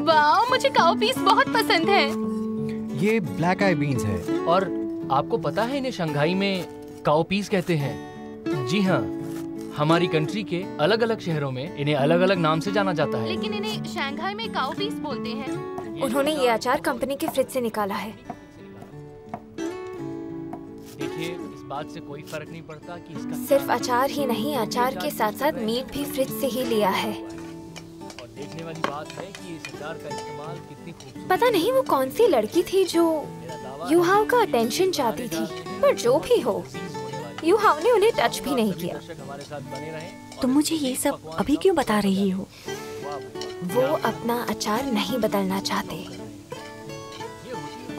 वाह, मुझे काउपीस बहुत पसंद है। ये ब्लैक आई बीन्स है। और आपको पता है इन्हें शंघाई में काउपीस कहते हैं। जी हाँ, हमारी कंट्री के अलग अलग शहरों में इन्हें अलग अलग नाम से जाना जाता है। लेकिन इन्हें शंघाई में काउपीस बोलते हैं। उन्होंने ये अचार कंपनी के फ्रिज से निकाला है। देखिए, इस बात से कोई फर्क नहीं पड़ता कि इसका सिर्फ अचार ही नहीं, अचार के साथ साथ मीट भी फ्रिज से ही लिया है। और देखने वाली बात है कि इस अचार का इस्तेमाल कितनी खूबसूरत। पता नहीं वो कौन सी लड़की थी जो युहाव का अटेंशन चाहती थी, पर जो भी हो, युहाव ने उन्हें टच भी नहीं किया। हमारे साथ बने रहें। तुम मुझे ये सब अभी क्यों बता रही हो? वो अपना अचार नहीं बदलना चाहते।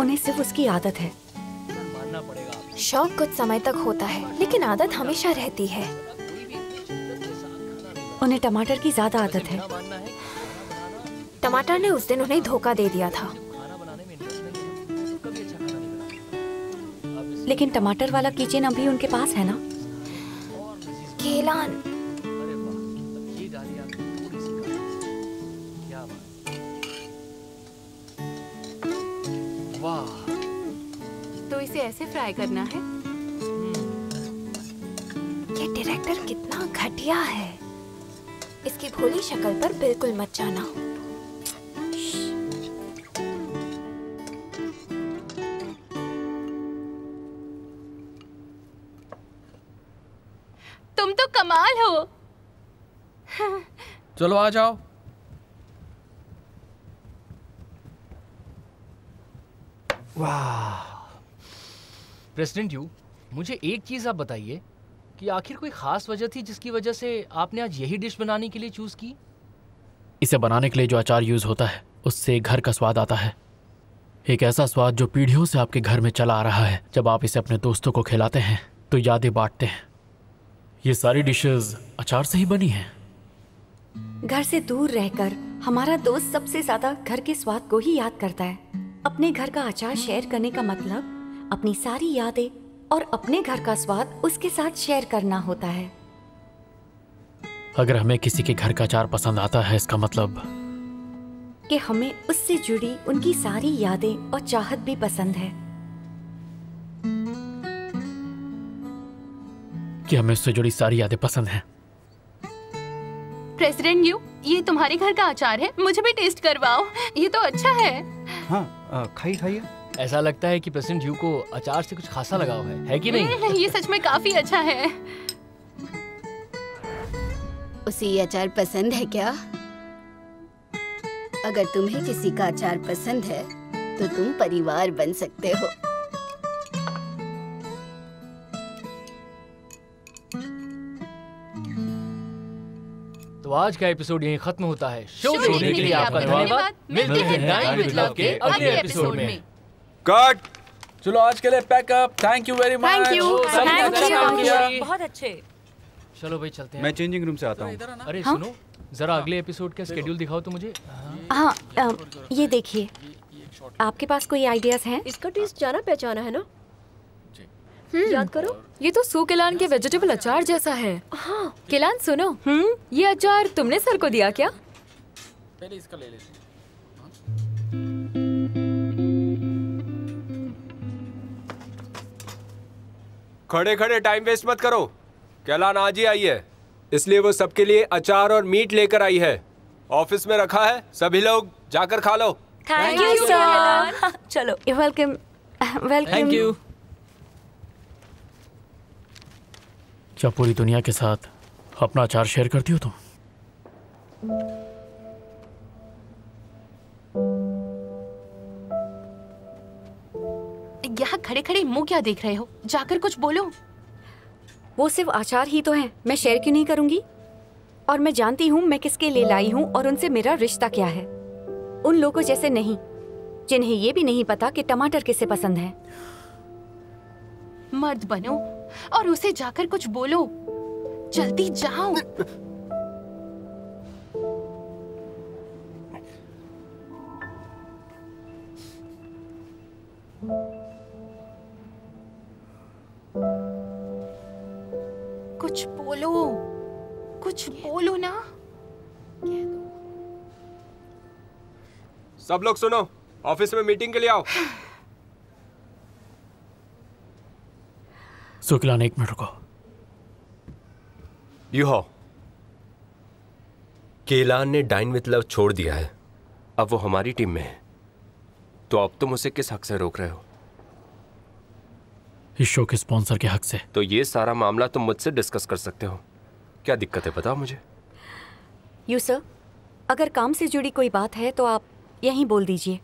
उन्हें सिर्फ उसकी आदत है। मानना पड़ेगा आपको। शौक कुछ समय तक होता है, लेकिन आदत हमेशा रहती है। उन्हें टमाटर की ज्यादा आदत है। मानना है टमाटर ने उस दिन उन्हें धोखा दे दिया था। खाना बनाने में इंटरेस्ट नहीं है तो कभी अच्छा खाना नहीं बना। लेकिन टमाटर वाला किचन अभी उनके पास है ना? केलान, अरे वाह, ये डाली आपने थोड़ी सी काली। क्या बात। वाह, तो इसे ऐसे फ्राई करना है। ये डायरेक्टर कितना घटिया है। इसकी भोली शक्ल पर बिल्कुल मत जाना। तुम तो कमाल हो। चलो आ जाओ। वाह। प्रेसिडेंट यू, मुझे एक चीज आप बताइए कि आखिर कोई खास वजह थी जिसकी वजह से आपने आज यही डिश बनाने के लिए चूज की? इसे बनाने के लिए जो अचार यूज होता है उससे घर का स्वाद आता है। एक ऐसा स्वाद जो पीढ़ियों से आपके घर में चला आ रहा है। जब आप इसे अपने दोस्तों को खिलाते हैं तो यादें बांटते हैं। ये सारी डिशेस अचार से ही बनी हैं। घर से दूर रहकर हमारा दोस्त सबसे ज्यादा घर के स्वाद को ही याद करता है। अपने घर का अचार शेयर करने का मतलब अपनी सारी यादें और अपने घर का स्वाद उसके साथ शेयर करना होता है। अगर हमें किसी के घर का अचार पसंद आता है, इसका मतलब कि हमें उससे जुड़ी उनकी सारी यादें और चाहत भी पसंद है। कि हमें उससे जुड़ी सारी यादें पसंद हैं। प्रेसिडेंट यू, ये तुम्हारे घर का अचार है, मुझे भी टेस्ट करवाओ। ये तो अच्छा है। हाँ, खाइए खाइए। ऐसा लगता है कि प्रेसिडेंट यू को अचार से कुछ खासा लगाव है कि नहीं? ये सच में काफी अच्छा है। उसे ये अचार पसंद है क्या? अगर तुम्हें किसी का अचार पसंद है तो तुम परिवार बन सकते हो। तो आज का एपिसोड यहीं खत्म होता है। शो देखने के लिए आपका धन्यवाद। मिलते हैं डाइन विद लव के अगले एपिसोड में। कट। चलो आज के लिए pack up. Thank you very much. Thank you. Thank you. बहुत अच्छे। चलो भाई चलते हैं। मैं चेंजिंग रूम से आता हूँ। अरे सुनो, जरा अगले एपिसोड का स्केड्यूल दिखाओ तो मुझे। हाँ, ये देखिए, आपके पास कोई आइडियाज हैं? इसका टेस्ट जाना पहचाना है ना? याद करो। ये तो सू केलान के वेजिटेबल अचार जैसा है। हाँ। केलान सुनो, ये अचार तुमने सर को दिया क्या? पहले इसका ले लेते हैं। खड़े खड़े टाइम वेस्ट मत करो। कैलान आज ही आई है, इसलिए वो सबके लिए अचार और मीट लेकर आई है। ऑफिस में रखा है, सभी लोग जाकर खा लो। Thank you sir. चलो, वेलकम वेलकम। Thank you. क्या पूरी दुनिया के साथ अपना अचार शेयर करती हो तुम? यहाँ खड़े खड़े मुंह क्या देख रहे हो? जाकर कुछ बोलो। वो सिर्फ अचार ही तो है, मैं शेयर क्यों नहीं करूंगी? और मैं जानती हूँ मैं किसके लिए लाई हूँ और उनसे मेरा रिश्ता क्या है। उन लोगों जैसे नहीं जिन्हें ये भी नहीं पता कि टमाटर किसे पसंद है। मर्द बनो और उसे जाकर कुछ बोलो। जल्दी जाओ। कुछ बोलो, कुछ बोलो ना। सब लोग सुनो, ऑफिस में मीटिंग के लिए आओ। सुकलान, एक मिनट रुको। यूहाओ, केलान ने डाइन विथ लव छोड़ दिया है। अब वो हमारी टीम में है, तो अब तुम उसे किस हक से रोक रहे हो? इस शो के स्पॉन्सर के हक से। तो ये सारा मामला तुम मुझसे डिस्कस कर सकते हो। क्या दिक्कत है बताओ मुझे। यू सर, अगर काम से जुड़ी कोई बात है तो आप यहीं बोल दीजिए।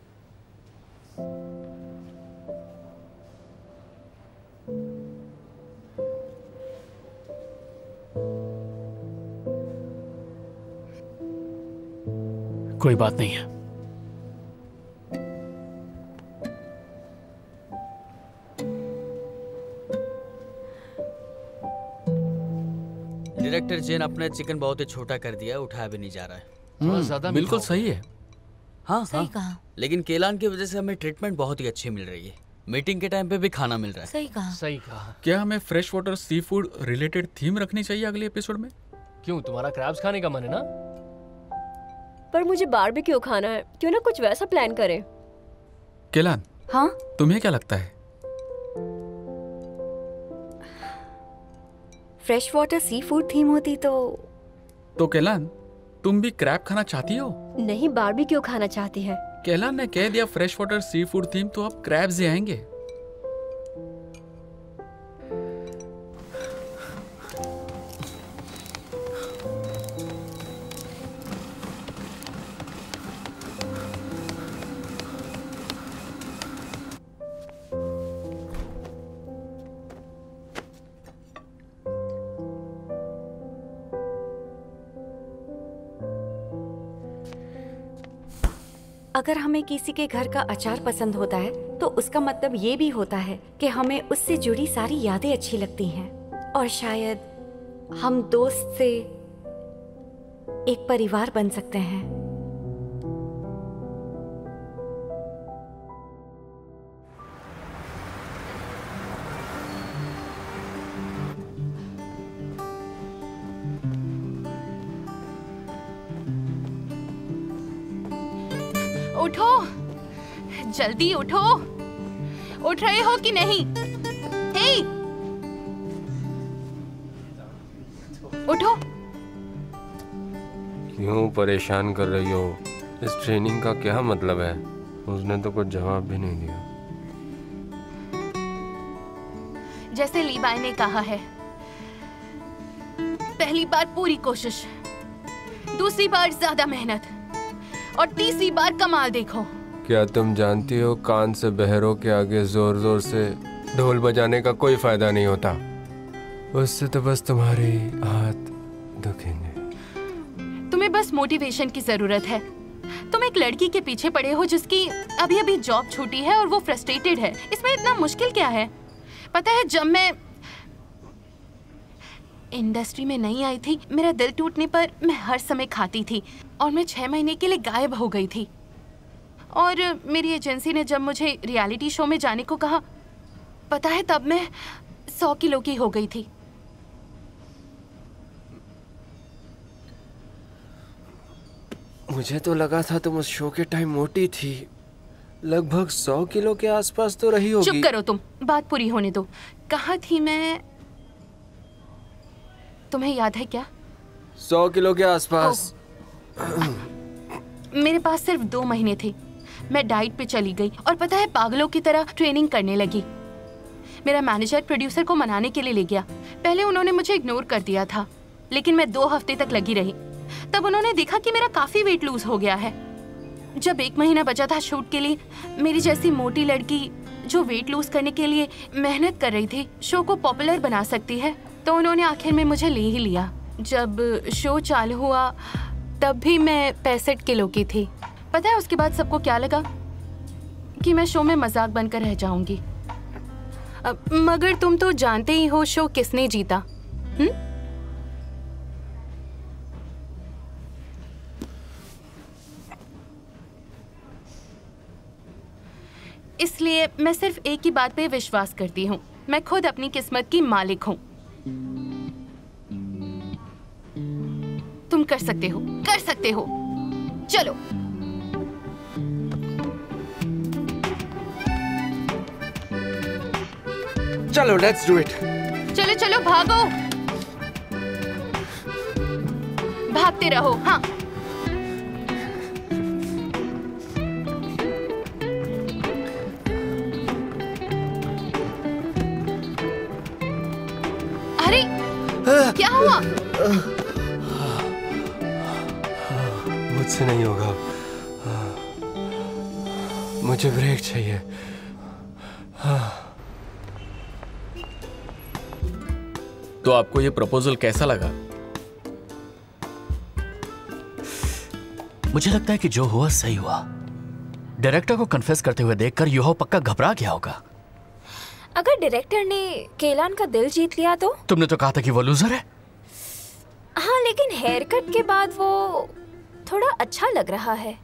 कोई बात नहीं है। डायरेक्टर जैन अपना चिकन बहुत ही छोटा कर दिया, उठाया भी नहीं जा रहा है। थोड़ा ज्यादा बिल्कुल सही है। हाँ सही कहा। लेकिन केलान की वजह से हमें ट्रीटमेंट बहुत ही अच्छी मिल रही है। मीटिंग के टाइम पे भी खाना मिल रहा है। सही कहा। सही कहा। क्या हमें fresh water sea food related theme रखनी चाहिए अगले एपिसोड में? क्यों, तुम्हारा क्रैब्स खाने का मन है ना? पर मुझे बारबेक्यू खाना है, क्यों ना कुछ वैसा प्लान करें। केलान, हाँ, तुम्हें क्या लगता है? Fresh water sea food theme होती तो केलान, तुम भी क्रैब खाना चाहती हो? नहीं, बारबेक्यू खाना चाहती है। केलान ने कह दिया fresh water sea food theme, तो अब क्रैब्स ही आएंगे। अगर हमें किसी के घर का अचार पसंद होता है तो उसका मतलब ये भी होता है कि हमें उससे जुड़ी सारी यादें अच्छी लगती हैं और शायद हम दोस्त से एक परिवार बन सकते हैं। उठो, जल्दी उठो। उठ रहे हो कि नहीं? हे, उठो। क्यों परेशान कर रही हो? इस ट्रेनिंग का क्या मतलब है? उसने तो कुछ जवाब भी नहीं दिया। जैसे लीबाई ने कहा है, पहली बार पूरी कोशिश, दूसरी बार ज्यादा मेहनत और तीसरी बार कमाल देखो। क्या तुम जानती हो कान से बहरों के आगे जोर जोर से ढोल बजाने का कोई फायदा नहीं होता। उससे तो बस तुम्हारे हाथ दुखेंगे। तुम्हें बस मोटिवेशन की जरूरत है। तुम एक लड़की के पीछे पड़े हो जिसकी अभी अभी जॉब छूटी है और वो फ्रस्ट्रेटेड है। इसमें इतना मुश्किल क्या है? पता है, जब मैं इंडस्ट्री में नहीं आई थी, मेरा दिल टूटने पर मैं हर समय खाती थी और मैं 6 महीने के लिए गायब हो गई थी। और मेरी एजेंसी ने जब मुझे रियलिटी शो में जाने को कहा, पता है तब मैं 100 किलो की हो गई थी। मुझे तो लगा था तुम उस शो के टाइम मोटी थी। लगभग 100 किलो के आसपास तो रही होगी। चुप करो तुम, बात पूरी होने दो। कहाँ थी मैं? तुम्हें याद है क्या? 100 किलो के आसपास। मेरे पास सिर्फ 2 महीने थे। मैं डाइट पे चली गई और पता है पागलों की तरह ट्रेनिंग करने लगी। मेरा मैनेजर प्रोड्यूसर को मनाने के लिए ले गया। पहले उन्होंने मुझे इग्नोर कर दिया था, लेकिन मैं 2 हफ्ते तक लगी रही। तब उन्होंने देखा कि मेरा काफी वेट लूज हो गया है। जब 1 महीना बचा था शूट के लिए, मेरी जैसी मोटी लड़की जो वेट लूज करने के लिए मेहनत कर रही थी, शो को पॉपुलर बना सकती है, तो उन्होंने आखिर में मुझे ले ही लिया। जब शो चालू हुआ तब भी मैं 65 किलो की थी। पता है उसके बाद सबको क्या लगा? कि मैं शो में मजाक बनकर रह जाऊंगी। मगर तुम तो जानते ही हो शो किसने जीता। इसलिए मैं सिर्फ एक ही बात पे विश्वास करती हूँ, मैं खुद अपनी किस्मत की मालिक हूँ। तुम कर सकते हो, कर सकते हो। चलो। चलो लेट्स डू इट। चलो चलो भागो, भागते रहो। हाँ अरे क्या हुआ? मुझसे नहीं होगा, मुझे ब्रेक चाहिए। तो आपको ये प्रपोजल कैसा लगा? मुझे लगता है कि जो हुआ सही हुआ। डायरेक्टर को कन्फेस करते हुए देखकर युहाओ पक्का घबरा गया होगा। अगर डायरेक्टर ने केलान का दिल जीत लिया तो? तुमने तो कहा था कि वो लूजर है। हाँ, लेकिन हेयर कट के बाद वो थोड़ा अच्छा लग रहा है।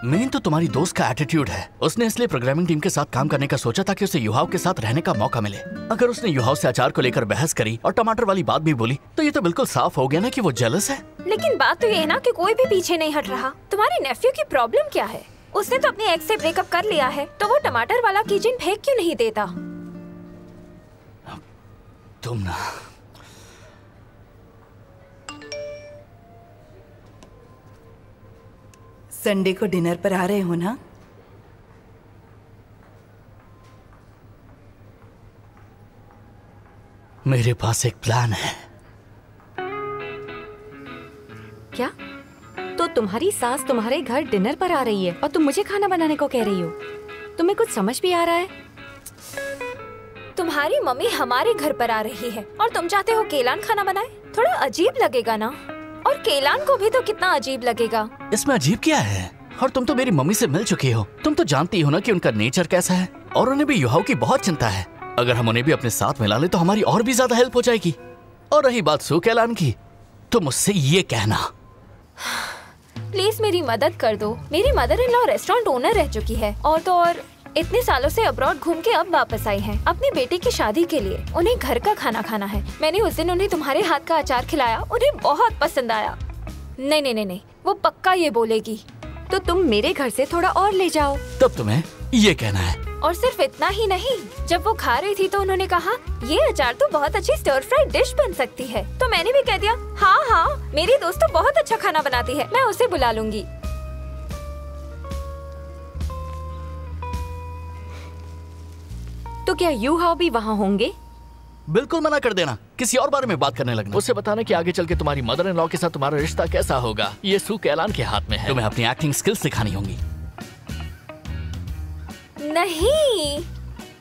मेन तो तुम्हारी दोस्त का एटीट्यूड है। उसने इसलिए प्रोग्रामिंग टीम के साथ काम करने का सोचा था कि उसे युहाओ के साथ रहने का मौका मिले। अगर उसने युहाओ से अचार को लेकर बहस करी और टमाटर वाली बात भी बोली तो ये तो बिल्कुल साफ हो गया ना कि वो जेलस है। लेकिन बात तो ये है ना कि कोई भी पीछे नहीं हट रहा। तुम्हारे नेफ्यू की प्रॉब्लम क्या है? उसने तो अपनी एक्स से ब्रेकअप कर लिया है, तो वो टमाटर वाला किचन फेंक क्यों नहीं देता? तुम ना संडे को डिनर पर आ रहे हो ना? मेरे पास एक प्लान है। क्या? तो तुम्हारी सास तुम्हारे घर डिनर पर आ रही है और तुम मुझे खाना बनाने को कह रही हो? तुम्हें कुछ समझ भी आ रहा है? तुम्हारी मम्मी हमारे घर पर आ रही है और तुम चाहते हो केलान खाना बनाए? थोड़ा अजीब लगेगा ना? और केलान को भी तो कितना अजीब लगेगा। इसमें अजीब क्या है? और तुम तो मेरी मम्मी से मिल चुकी हो, तुम तो जानती हो ना कि उनका नेचर कैसा है। और उन्हें भी युहाओ की बहुत चिंता है। अगर हम उन्हें भी अपने साथ मिला ले तो हमारी और भी ज्यादा हेल्प हो जाएगी। और रही बात सू केलान की, तो मुझसे ये कहना। प्लीज मेरी मदद कर दो। मेरी mother in law restaurant owner रह चुकी है और तो और इतने सालों से अब्रॉड घूम के अब वापस आई हैं अपने बेटे की शादी के लिए। उन्हें घर का खाना खाना है। मैंने उस दिन उन्हें तुम्हारे हाथ का अचार खिलाया, उन्हें बहुत पसंद आया। नहीं नहीं नहीं नहीं, वो पक्का ये बोलेगी। तो तुम मेरे घर से थोड़ा और ले जाओ। तब तुम्हें ये कहना है। और सिर्फ इतना ही नहीं, जब वो खा रही थी तो उन्होंने कहा ये अचार तो बहुत अच्छी स्टर फ्राइड डिश बन सकती है। तो मैंने भी कह दिया हाँ हाँ, मेरी दोस्त तो बहुत अच्छा खाना बनाती है, मैं उसे बुला लूंगी। तो क्या युहाओ भी वहाँ होंगे? बिल्कुल मना कर देना, किसी और बारे में बात करने लगना। उसे बताना कि आगे चल के तुम्हारी मदर इन लॉ के साथ तुम्हारा रिश्ता कैसा होगा। ये सू केलान के हाथ में है। तुम्हें अपनी एक्टिंग स्किल्स सिखानी होंगी। नहीं,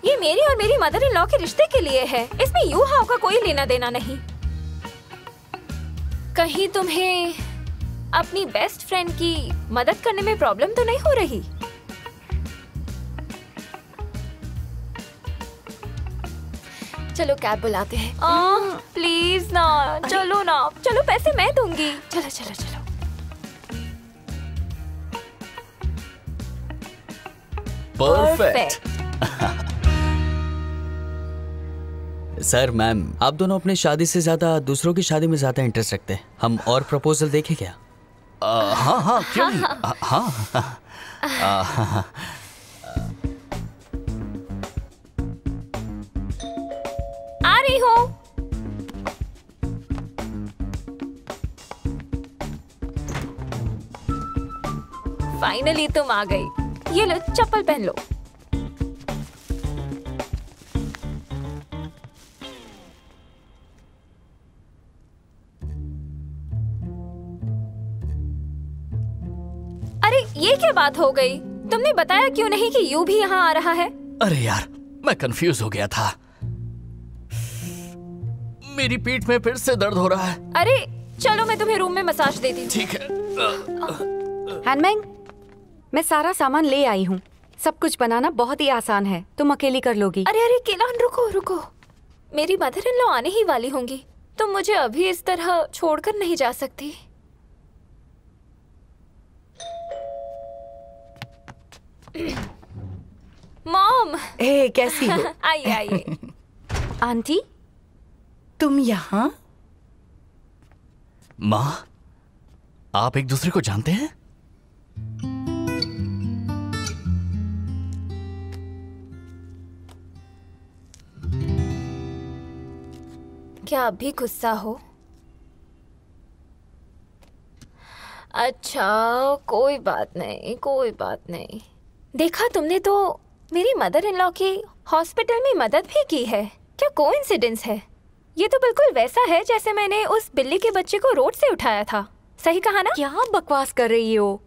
ये मेरी और मेरी मदर इन लॉ के रिश्ते के लिए है। इसमें युहाओ का कोई लेना देना नहीं। कहीं तुम्हें अपनी बेस्ट फ्रेंड की मदद करने में प्रॉब्लम तो नहीं हो रही? चलो कैब बुलाते हैं। प्लीज ना, चलो ना, चलो पैसे मैं दूंगी। चलो चलो चलो। परफेक्ट। सर मैम, आप दोनों अपनी शादी से ज्यादा दूसरों की शादी में ज्यादा इंटरेस्ट रखते हैं। हम और प्रपोजल देखें क्या? हाँ हाँ, क्यों नहीं। हाँ आ रही हूँ। फाइनली तुम आ गई। ये लो, चप्पल पहन लो। अरे ये क्या बात हो गई? तुमने बताया क्यों नहीं कि यू भी यहाँ आ रहा है? अरे यार, मैं कंफ्यूज हो गया था। मेरी पीठ में फिर से दर्द हो रहा है। अरे चलो, मैं तुम्हें रूम में मसाज देती हूँ। ठीक है। हैनमैंग, मैं सारा सामान ले आई हूँ। सब कुछ बनाना बहुत ही आसान है, तुम अकेली कर लोगी। अरे अरे केलान, रुको रुको। मेरी मदर इन लॉ आने ही वाली होंगी। तुम मुझे अभी इस तरह छोड़कर नहीं जा सकती। मॉम। ए, कैसी हो? आइए आइए। आंटी, तुम यहाँ? माँ, आप एक दूसरे को जानते हैं? क्या अभी गुस्सा हो? अच्छा, कोई बात नहीं, कोई बात नहीं। देखा, तुमने तो मेरी मदर इन लॉ की हॉस्पिटल में मदद भी की है। क्या कोइंसिडेंस है? ये तो बिल्कुल वैसा है जैसे मैंने उस बिल्ली के बच्चे को रोड से उठाया था। सही कहा ना? क्या बकवास कर रही हो?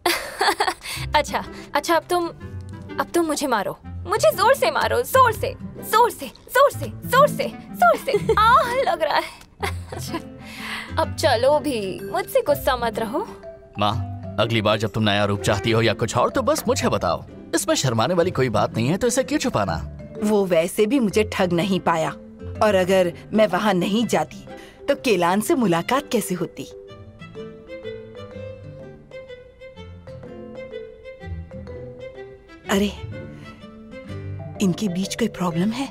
अच्छा, अब तुम मुझे मारो, मुझे जोर से मारो, जोर से, जोर से, जोर से, जोर से, जोर से। आह, लग रहा है। अब चलो भी, मुझसे गुस्सा मत रहो। माँ, अगली बार जब तुम नया रूप चाहती हो या कुछ और तो बस मुझे बताओ। इसमें शर्माने वाली कोई बात नहीं है, तो इसे क्यों छुपाना? वो वैसे भी मुझे ठग नहीं पाया, और अगर मैं वहाँ नहीं जाती तो केलान से मुलाकात कैसे होती? अरे, इनके बीच कोई प्रॉब्लम है?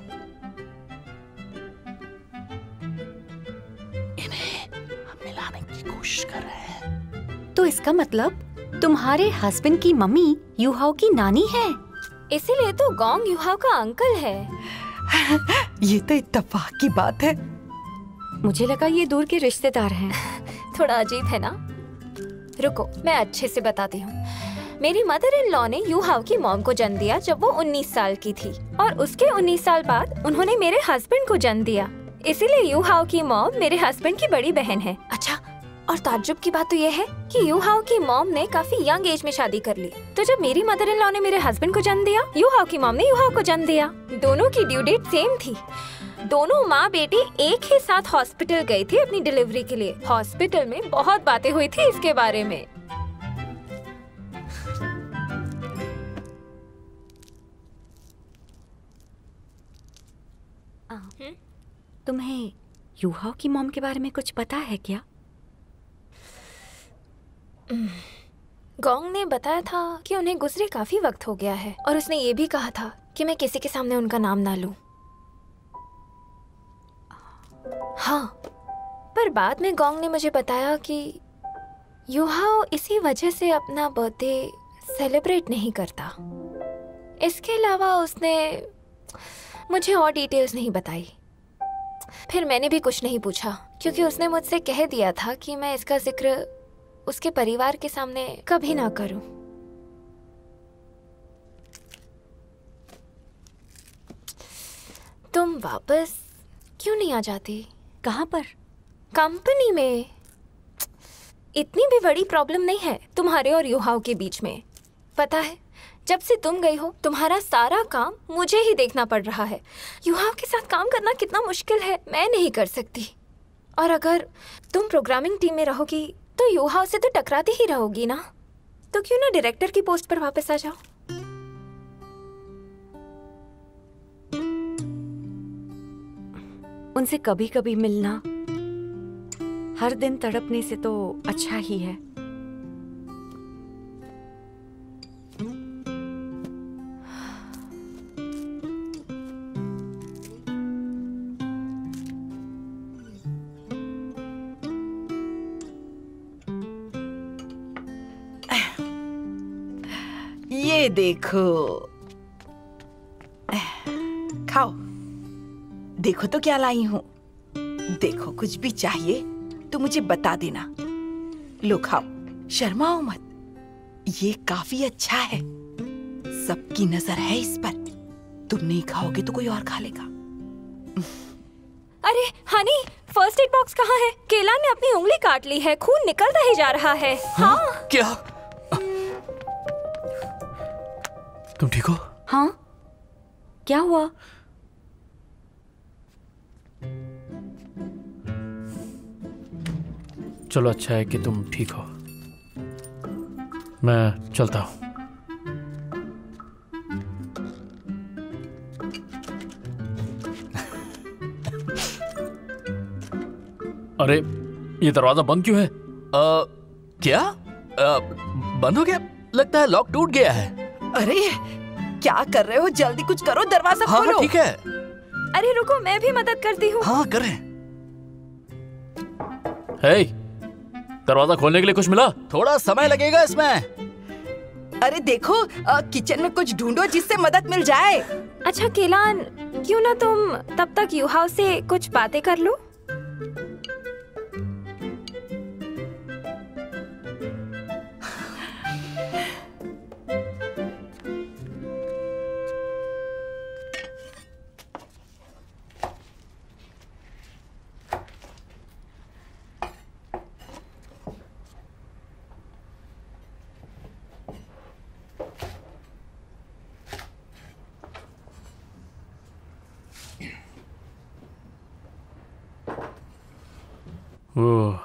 इन्हें हम मिलाने की कोशिश कर रहे हैं। तो इसका मतलब तुम्हारे हस्बैंड की मम्मी यूहाओ की नानी है। इसीलिए तो गोंग यूहाओ का अंकल है। ये तो इत्तेफाक की बात है। मुझे लगा ये दूर के रिश्तेदार हैं। थोड़ा अजीब है ना? रुको, मैं अच्छे से बताती हूँ। मेरी मदर इन लॉ ने यूहाओ की मॉम को जन्म दिया जब वो 19 साल की थी, और उसके 19 साल बाद उन्होंने मेरे हस्बैंड को जन्म दिया। इसीलिए यूहाओ की मॉम मेरे हस्बैंड की बड़ी बहन है। अच्छा, और ताज्जुब की बात तो ये है कि यूहाओ की मॉम ने काफी यंग एज में शादी कर ली। तो जब मेरी मदर इन लॉ ने मेरे हस्बैंड को जन्म दिया, यूहाओ की मॉम ने यूहाओ को जन्म दिया। दोनों की ड्यू डेट सेम थी। दोनों माँ बेटी एक ही साथ हॉस्पिटल गई थी अपनी डिलीवरी के लिए। हॉस्पिटल में बहुत बातें हुई थी इसके बारे में। तुम्हें यूहाओ की मॉम के बारे में कुछ पता है क्या? गोंग ने बताया था कि उन्हें गुजरे काफी वक्त हो गया है, और उसने ये भी कहा था कि मैं किसी के सामने उनका नाम ना लूं। हाँ, पर बाद में गोंग ने मुझे बताया कि यूहाओ इसी वजह से अपना बर्थडे सेलिब्रेट नहीं करता। इसके अलावा उसने मुझे और डिटेल्स नहीं बताई। फिर मैंने भी कुछ नहीं पूछा, क्योंकि उसने मुझसे कह दिया था कि मैं इसका जिक्र उसके परिवार के सामने कभी ना करूं। तुम वापस क्यों नहीं आ जाती? कहाँ पर? कंपनी में। इतनी भी बड़ी प्रॉब्लम नहीं है तुम्हारे और यूहाओ के बीच में। पता है, जब से तुम गई हो तुम्हारा सारा काम मुझे ही देखना पड़ रहा है। यूहाओ के साथ काम करना कितना मुश्किल है, मैं नहीं कर सकती। और अगर तुम प्रोग्रामिंग टीम में रहोगी तो यूहाओ से तो टकराती ही रहोगी ना। तो क्यों ना डायरेक्टर की पोस्ट पर वापस आ जाओ। उनसे कभी कभी मिलना हर दिन तड़पने से तो अच्छा ही है। ये देखो, खाओ। देखो तो क्या लाई हूँ। देखो, कुछ भी चाहिए तो मुझे बता देना। लो खाओ, शर्माओ मत। ये काफी अच्छा है, सबकी नजर है इस पर। तुम नहीं खाओगे तो कोई और खा लेगा। अरे हनी, फर्स्ट एड बॉक्स कहाँ है? केला ने अपनी उंगली काट ली है, खून निकलता ही जा रहा है। हाँ? क्या? तुम ठीक हो? हाँ, क्या हुआ? चलो, अच्छा है कि तुम ठीक हो। मैं चलता हूँ। अरे, ये दरवाजा बंद क्यों है? क्या? बंद हो गया? लगता है लॉक टूट गया है। अरे क्या कर रहे हो? जल्दी कुछ करो, दरवाजा खोलो। हाँ, ठीक है। अरे रुको, मैं भी मदद करती हूँ। हाँ, कर रहे हैं। हे, दरवाजा खोलने के लिए कुछ मिला? थोड़ा समय लगेगा इसमें। अरे देखो, किचन में कुछ ढूंढो जिससे मदद मिल जाए। अच्छा केलान, क्यों ना तुम तब तक यूहाओ से कुछ बातें कर लो? वो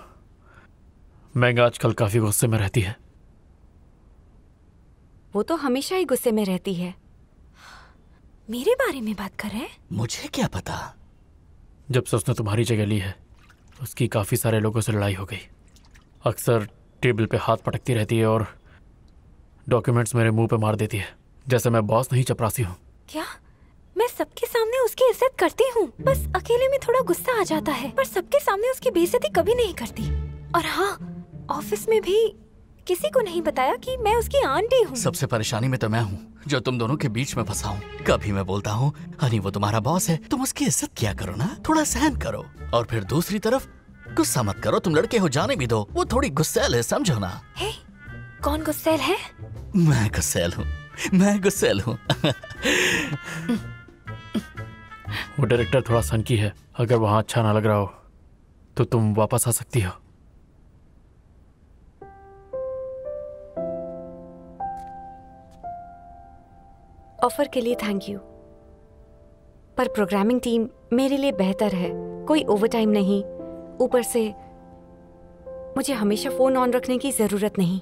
मैंग आजकल काफी गुस्से में रहती है। वो तो हमेशा ही गुस्से में रहती है। मेरे बारे में बात कर रहे हैं? मुझे क्या पता। जब से उसने तुम्हारी जगह ली है उसकी काफी सारे लोगों से लड़ाई हो गई। अक्सर टेबल पे हाथ पटकती रहती है और डॉक्यूमेंट्स मेरे मुंह पे मार देती है, जैसे मैं बॉस नहीं चपरासी हूँ। क्या? मैं सबके सामने उसकी इज्जत करती हूँ, बस अकेले में थोड़ा गुस्सा आ जाता है, पर सबके सामने उसकी बेइज्जती कभी नहीं करती। और हाँ, ऑफिस में भी किसी को नहीं बताया कि मैं उसकी आंटी हूँ। सबसे परेशानी में तो मैं हूँ जो तुम दोनों के बीच में फंसा हूँ। कभी मैं बोलता हूँ हनी वो तुम्हारा बॉस है, तुम उसकी इज्जत किया करो ना, थोड़ा सहन करो। और फिर दूसरी तरफ गुस्सा मत करो, तुम लड़के हो, जाने भी दो, वो थोड़ी गुस्सैल है, समझो ना। हे, कौन गुस्सैल है? मैं गुस्सैल हूँ, मैं गुस्सैल हूँ। वो डायरेक्टर थोड़ा सनकी है, अगर वहाँ अच्छा ना लग रहा हो तो तुम वापस आ सकती हो। ऑफर के लिए थैंक यू, पर प्रोग्रामिंग टीम मेरे लिए बेहतर है। कोई ओवरटाइम नहीं, ऊपर से मुझे हमेशा फोन ऑन रखने की जरूरत नहीं।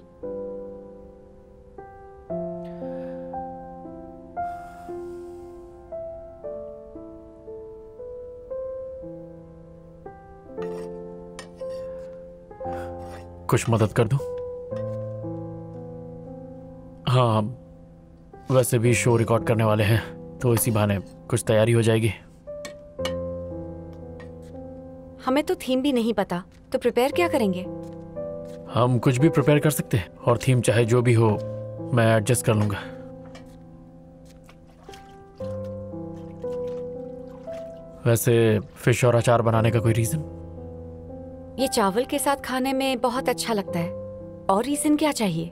कुछ मदद कर दूं? हाँ, वैसे भी शो रिकॉर्ड करने वाले हैं तो इसी बहाने कुछ तैयारी हो जाएगी। हमें तो थीम भी नहीं पता, तो प्रिपेयर क्या करेंगे? हम कुछ भी प्रिपेयर कर सकते हैं और थीम चाहे जो भी हो मैं एडजस्ट कर लूंगा। वैसे फिश और अचार बनाने का कोई रीजन? ये चावल के साथ खाने में बहुत अच्छा लगता है। और रीजन क्या चाहिए?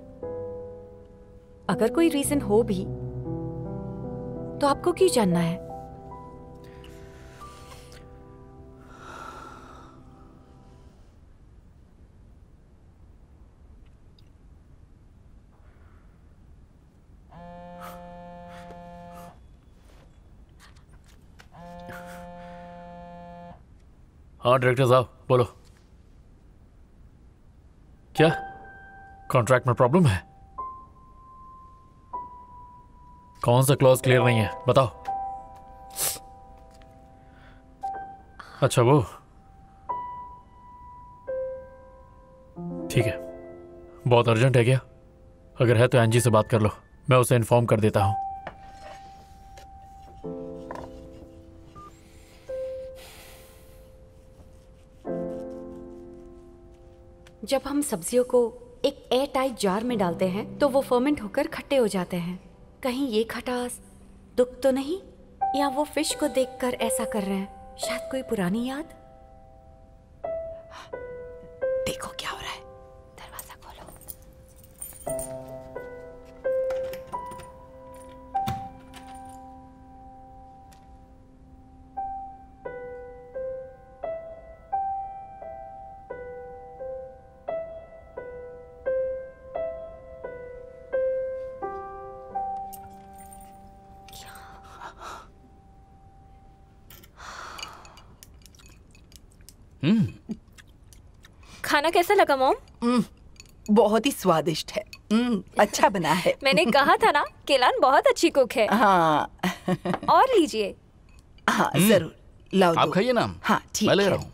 अगर कोई रीजन हो भी तो आपको क्यों जानना है? हाँ डायरेक्टर साहब बोलो। क्या कॉन्ट्रैक्ट में प्रॉब्लम है? कौन सा क्लॉज क्लियर नहीं है बताओ। अच्छा वो ठीक है, बहुत अर्जेंट है क्या? अगर है तो एनजी से बात कर लो, मैं उसे इन्फॉर्म कर देता हूं। जब हम सब्जियों को एक एयर टाइट जार में डालते हैं तो वो फर्मेंट होकर खट्टे हो जाते हैं। कहीं ये खटास दुख तो नहीं, या वो फिश को देखकर ऐसा कर रहे हैं? शायद कोई पुरानी याद। देखो क्या हो रहा है, दरवाजा खोलो। खाना कैसा लगा मॉम? बहुत ही स्वादिष्ट है। अच्छा बना है। मैंने कहा था ना, केलान बहुत अच्छी कुक है। हाँ। और लीजिए। हाँ जरूर लाओ। आप खाइए ना। हाँ ठीक मैं ले है। रहा हूँ।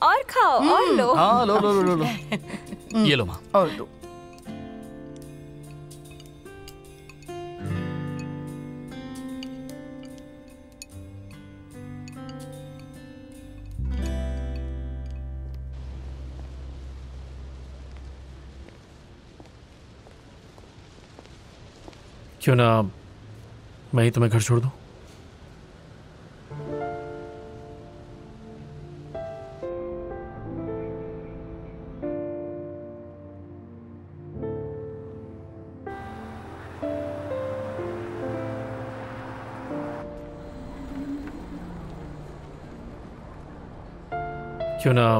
और खाओ और लो। हाँ लो लो लो लो। ये लो माँ। और लो। क्यों ना मैं ही तुम्हें घर छोड़ दूं? क्यों ना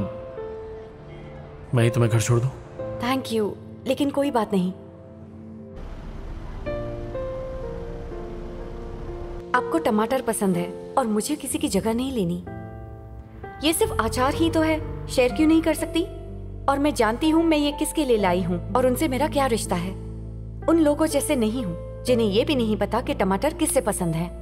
मैं ही तुम्हें घर छोड़ दूं? थैंक यू, लेकिन कोई बात नहीं। आपको टमाटर पसंद है और मुझे किसी की जगह नहीं लेनी। ये सिर्फ अचार ही तो है, शेयर क्यों नहीं कर सकती? और मैं जानती हूँ मैं ये किसके लिए लाई हूँ और उनसे मेरा क्या रिश्ता है। उन लोगों जैसे नहीं हूँ जिन्हें ये भी नहीं पता कि टमाटर किससे पसंद है।